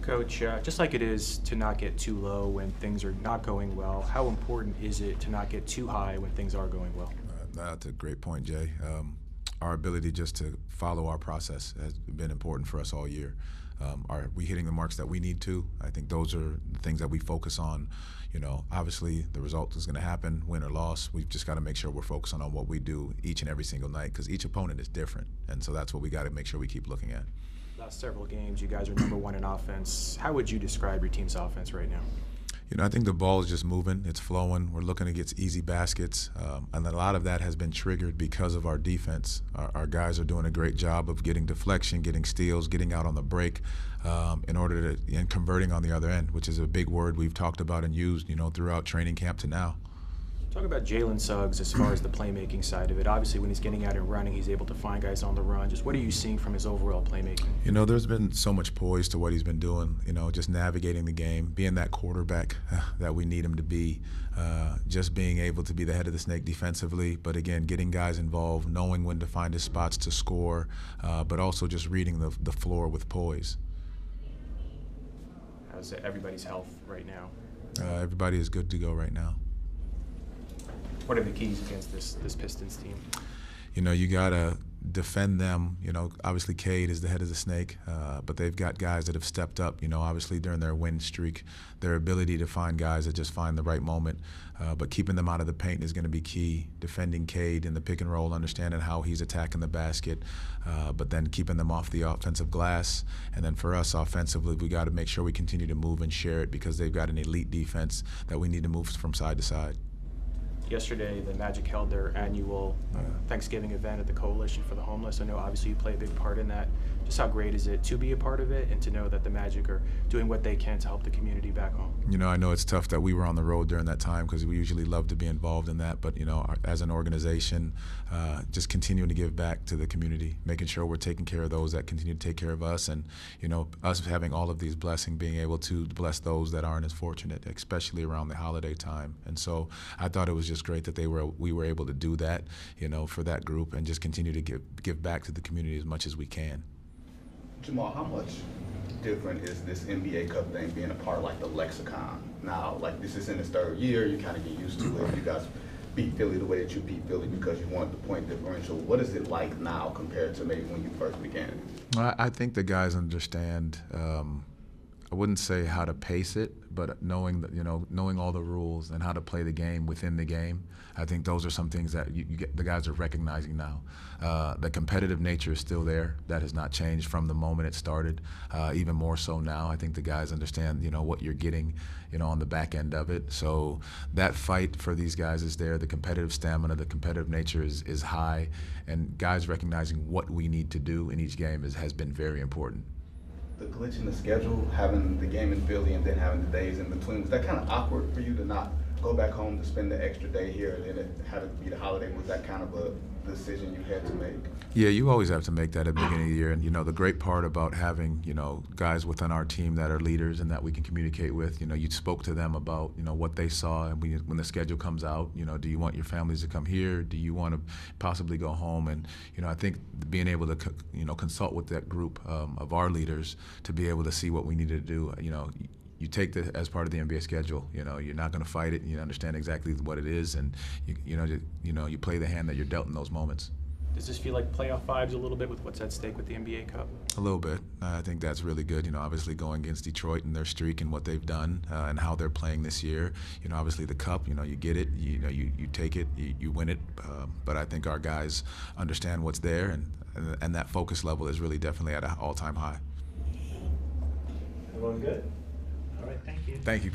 Coach, just like it is to not get too low when things are not going well, how important is it to not get too high when things are going well? That's a great point, Jay. Our ability just to follow our process has been important for us all year. Are we hitting the marks that we need to? I think those are the things that we focus on. You know, obviously the result is going to happen, win or loss. We've just got to make sure we're focusing on what we do each and every single night because each opponent is different. And so that's what we got to make sure we keep looking at. Last several games, you guys are #1 in offense. How would you describe your team's offense right now? You know, I think the ball is just moving. It's flowing. We're looking to get easy baskets. And a lot of that has been triggered because of our defense. Our guys are doing a great job of getting deflection, getting steals, getting out on the break and converting on the other end, which is a big word we've talked about and used, you know, throughout training camp to now. Talk about Jalen Suggs as far as the playmaking side of it. Obviously, when he's getting out and running, he's able to find guys on the run. Just what are you seeing from his overall playmaking? You know, there's been so much poise to what he's been doing, you know, just navigating the game, being that quarterback that we need him to be, just being able to be the head of the snake defensively, but again, getting guys involved, knowing when to find his spots to score, but also just reading the floor with poise. How's everybody's health right now? Everybody is good to go right now. What are the keys against this Pistons team? You know, you got to defend them. You know, obviously Cade is the head of the snake, but they've got guys that have stepped up, you know, obviously during their win streak, their ability to find guys that just find the right moment. But keeping them out of the paint is going to be key. Defending Cade in the pick and roll, understanding how he's attacking the basket, but then keeping them off the offensive glass. And then for us offensively, we got to make sure we continue to move and share it because they've got an elite defense that we need to move from side to side. Yesterday, the Magic held their annual Thanksgiving event at the Coalition for the Homeless. I know obviously you play a big part in that. Just how great is it to be a part of it and to know that the Magic are doing what they can to help the community back home? You know, I know it's tough that we were on the road during that time because we usually love to be involved in that. But, you know, as an organization, just continuing to give back to the community, making sure we're taking care of those that continue to take care of us. And, you know, us having all of these blessings, being able to bless those that aren't as fortunate, especially around the holiday time. And so I thought it was just great that we were able to do that, you know, for that group and just continue to give back to the community as much as we can. Jamahl, how much different is this NBA Cup thing being a part of like the lexicon now? Like this is in its third year, you kind of get used to it. You guys beat Philly the way that you beat Philly because you wanted the point differential. What is it like now compared to maybe when you first began? I think the guys understand. I wouldn't say how to pace it, but knowing all the rules and how to play the game within the game. I think those are some things that the guys are recognizing now. The competitive nature is still there. That has not changed from the moment it started. Even more so now. I think the guys understand, you know, what you're getting, you know, on the back end of it. So that fight for these guys is there. The competitive stamina, the competitive nature is high, and guys recognizing what we need to do in each game has been very important. The glitch in the schedule, having the game in Philly and then having the days in between, was that kind of awkward for you to not go back home to spend the extra day here and then have it be the holiday? Was that kind of a decision you had to make? Yeah, you always have to make that at the beginning of the year. And, you know, the great part about having, you know, guys within our team that are leaders and that we can communicate with, you know, you spoke to them about, you know, what they saw. And when the schedule comes out, you know, do you want your families to come here? Do you want to possibly go home? And, you know, I think being able to, you know, consult with that group of our leaders to be able to see what we need to do, you know, you take that as part of the NBA schedule. You know, you're not going to fight it. You understand exactly what it is, and you play the hand that you're dealt in those moments. Does this feel like playoff vibes a little bit with what's at stake with the NBA Cup? A little bit. I think that's really good. You know, obviously going against Detroit and their streak and what they've done and how they're playing this year. You know, obviously the cup. You know, you get it. You know, you take it. You win it. But I think our guys understand what's there, and that focus level is really definitely at an all-time high. Everyone good? All right, thank you. Thank you.